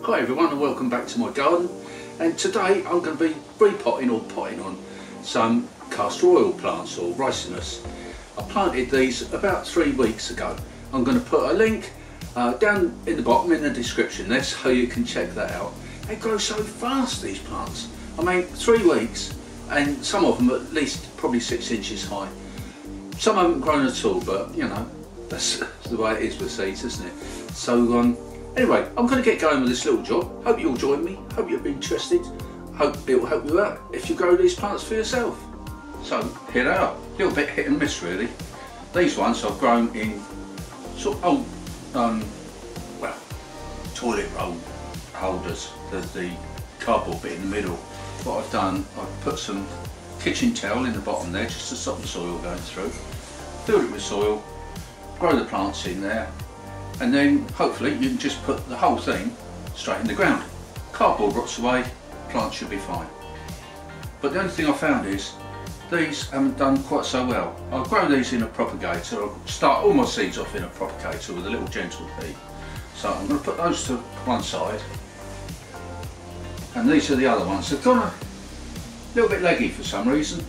Hi everyone and welcome back to my garden, and today I'm going to be repotting or potting on some castor oil plants or Ricinus. I planted these about 3 weeks ago. I'm going to put a link down in the bottom in the description there so you can check that out. They grow so fast, these plants. I mean 3 weeks, and some of them at least probably 6 inches high. Some haven't grown at all, but you know, that's the way it is with seeds, isn't it? So anyway, I'm going to get going with this little job. Hope you'll join me, hope you'll be interested, hope it will help you out if you grow these plants for yourself. So here they are, a little bit hit and miss really. These ones I've grown in sort of old, well, toilet roll holders, the cardboard bit in the middle. What I've done, I've put some kitchen towel in the bottom there just to stop the soil going through, filled it with soil, grow the plants in there, and then hopefully you can just put the whole thing straight in the ground. Cardboard rots away, plants should be fine. But the only thing I found is these haven't done quite so well. I'll grow these in a propagator. I'll start all my seeds off in a propagator with a little gentle heat. So I'm going to put those to one side, and these are the other ones. They've gone a little bit leggy for some reason.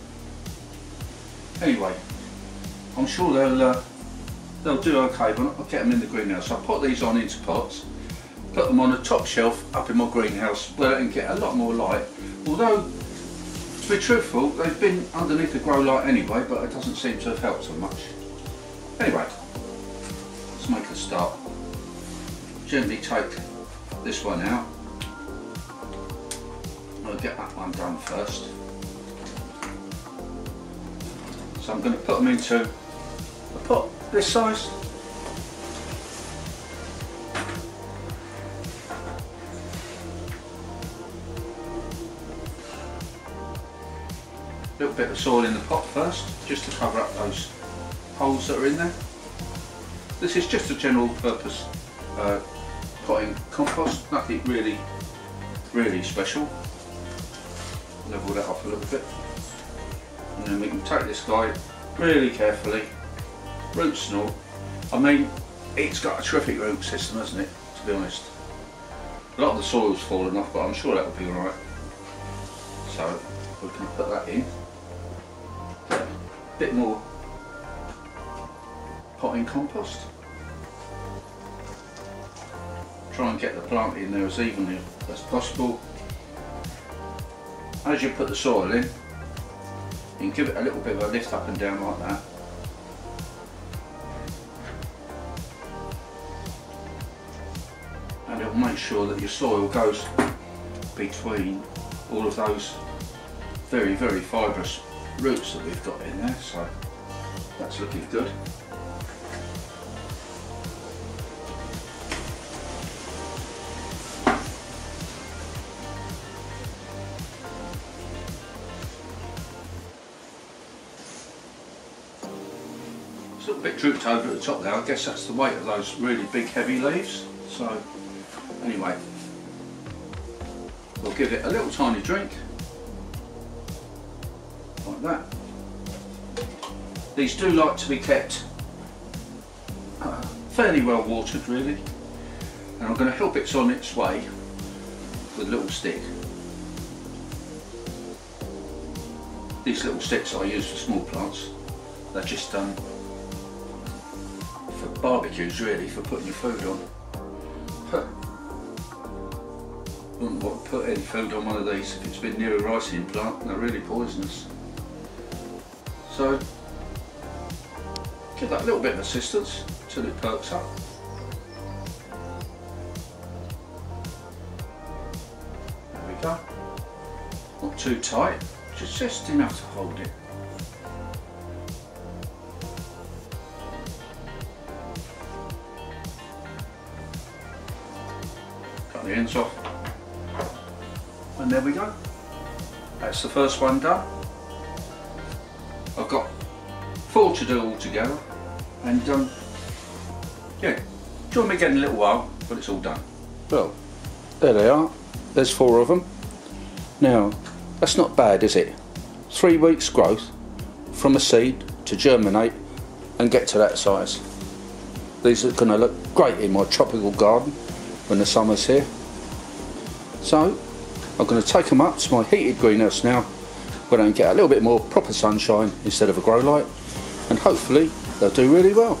Anyway, I'm sure they'll do okay, but I'll get them in the greenhouse. So I'll put these on into pots, put them on a top shelf up in my greenhouse where they can get a lot more light. Although, to be truthful, they've been underneath the grow light anyway, but it doesn't seem to have helped so much. Anyway, let's make a start. Gently take this one out. I'll get that one done first. So I'm going to put them into a pot this size. A little bit of soil in the pot first, just to cover up those holes that are in there. This is just a general purpose potting compost, nothing really special. Level that off a little bit, and then we can take this guy really carefully, roots and all. I mean, it's got a terrific root system, hasn't it, to be honest. A lot of the soil's fallen off, but I'm sure that'll be alright. So we can put that in. A bit more potting compost. Try and get the plant in there as evenly as possible. As you put the soil in, you can give it a little bit of a lift up and down like that. And it'll make sure that your soil goes between all of those very fibrous roots that we've got in there, so that's looking good. It's a little bit drooped over at the top there. I guess that's the weight of those really big heavy leaves. So anyway, we'll give it a little tiny drink like that. These do like to be kept fairly well watered really, and I'm going to help it on its way with a little stick. These little sticks I use for small plants, they're just for barbecues really, for putting your food on. Wouldn't want to put any food on one of these if it's been near a Ricinus plant, and they're really poisonous. So give that a little bit of assistance till it perks up. There we go. Not too tight, just enough to hold it. Cut the ends off, and there we go. That's the first one done. I've got 4 to do all together, and yeah, join me again in a little while, but it's all done. Well, there they are. There's 4 of them. Now, that's not bad, is it? 3 weeks growth from a seed to germinate and get to that size. These are going to look great in my tropical garden when the summer's here. So I'm going to take them up to my heated greenhouse now, where they can get a little bit more proper sunshine instead of a grow light, and hopefully they'll do really well.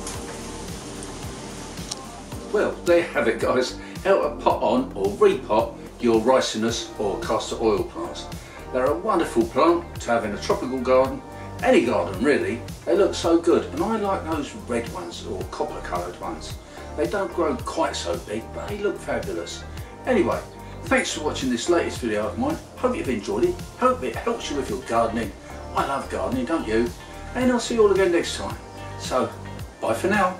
Well, there you have it guys, how to pot on or repot your Ricinus or castor oil plants. They're a wonderful plant to have in a tropical garden, any garden really. They look so good, and I like those red ones or copper coloured ones. They don't grow quite so big, but they look fabulous. Anyway, thanks for watching this latest video of mine. Hope you've enjoyed it, hope it helps you with your gardening. I love gardening, don't you? And I'll see you all again next time. So, bye for now.